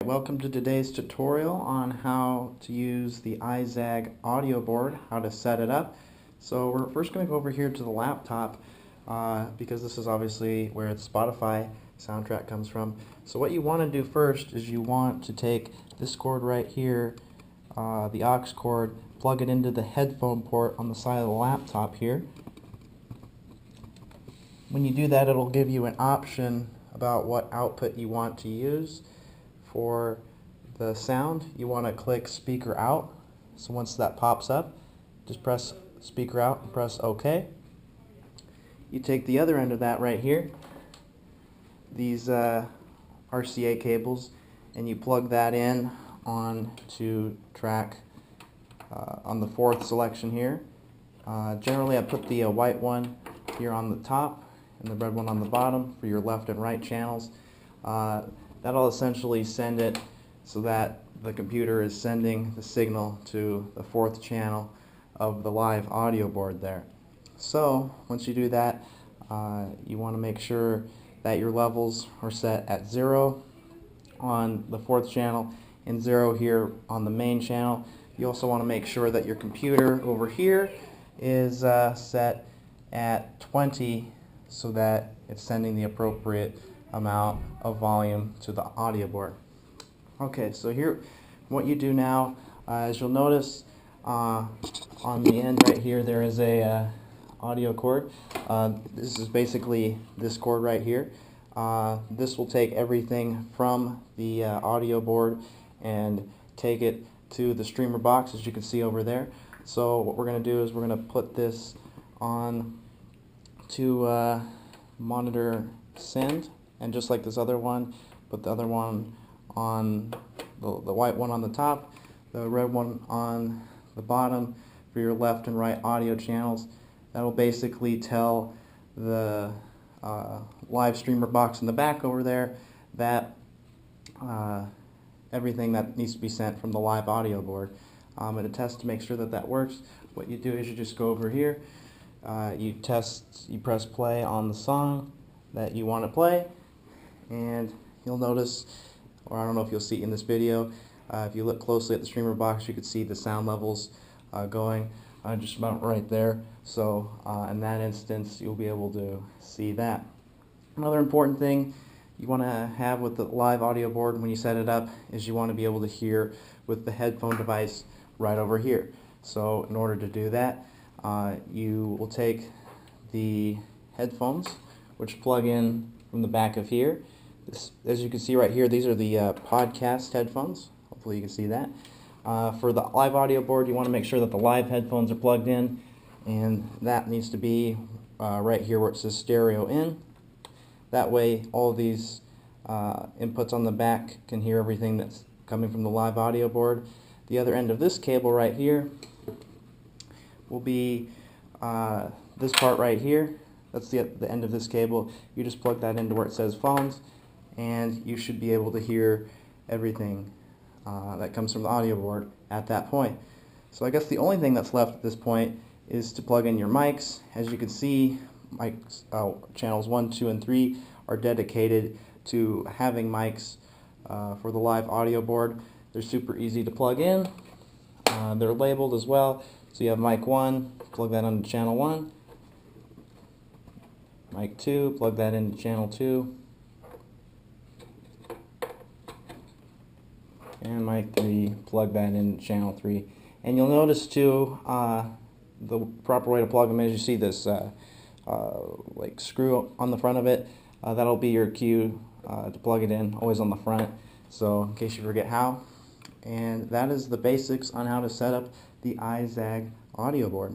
Welcome to today's tutorial on how to use the iZAG audio board, how to set it up. So we're first going to go over here to the laptop because this is obviously where the Spotify soundtrack comes from. So what you want to do first is you want to take this cord right here, the aux cord, plug it into the headphone port on the side of the laptop here. When you do that, it'll give you an option about what output you want to use. For the sound, you want to click speaker out. So once that pops up, just press speaker out and press OK. You take the other end of that right here, these RCA cables, and you plug that in onto track on the fourth selection here. Generally I put the white one here on the top and the red one on the bottom for your left and right channels. That'll essentially send it so that the computer is sending the signal to the fourth channel of the live audio board there. So once you do that, you want to make sure that your levels are set at 0 on the fourth channel and 0 here on the main channel. You also want to make sure that your computer over here is set at 20 so that it's sending the appropriate amount of volume to the audio board. Okay, so here what you do now is you'll notice on the end right here there is a audio cord. This is basically this cord right here. This will take everything from the audio board and take it to the streamer box, as you can see over there. So what we're going to do is we're going to put this on to monitor send. And just like this other one, put the other one on the white one on the top, the red one on the bottom for your left and right audio channels. That will basically tell the live streamer box in the back over there that everything that needs to be sent from the live audio board. And to test to make sure that that works, what you do is you just go over here, you press play on the song that you want to play. And you'll notice, or I don't know if you'll see it in this video, if you look closely at the streamer box, you could see the sound levels going just about right there. So in that instance, you'll be able to see that. Another important thing you want to have with the live audio board when you set it up is you want to be able to hear with the headphone device right over here. So in order to do that, you will take the headphones, which plug in from the back of here. As you can see right here, these are the podcast headphones. Hopefully you can see that. For the live audio board, you want to make sure that the live headphones are plugged in, and that needs to be right here where it says stereo in. That way all of these inputs on the back can hear everything that's coming from the live audio board. The other end of this cable right here will be this part right here. That's the end of this cable. You just plug that into where it says phones, and you should be able to hear everything that comes from the audio board at that point. So I guess the only thing that's left at this point is to plug in your mics. As you can see, mics channels 1, 2, and 3 are dedicated to having mics for the live audio board. They're super easy to plug in. They're labeled as well. So you have mic 1, plug that onto channel 1. Mic 2, plug that into channel 2. And mic 3, plug that into channel 3. And you'll notice too, the proper way to plug them is you see this like screw on the front of it. That'll be your cue to plug it in, always on the front, so in case you forget how. And that is the basics on how to set up the iZAG audio board.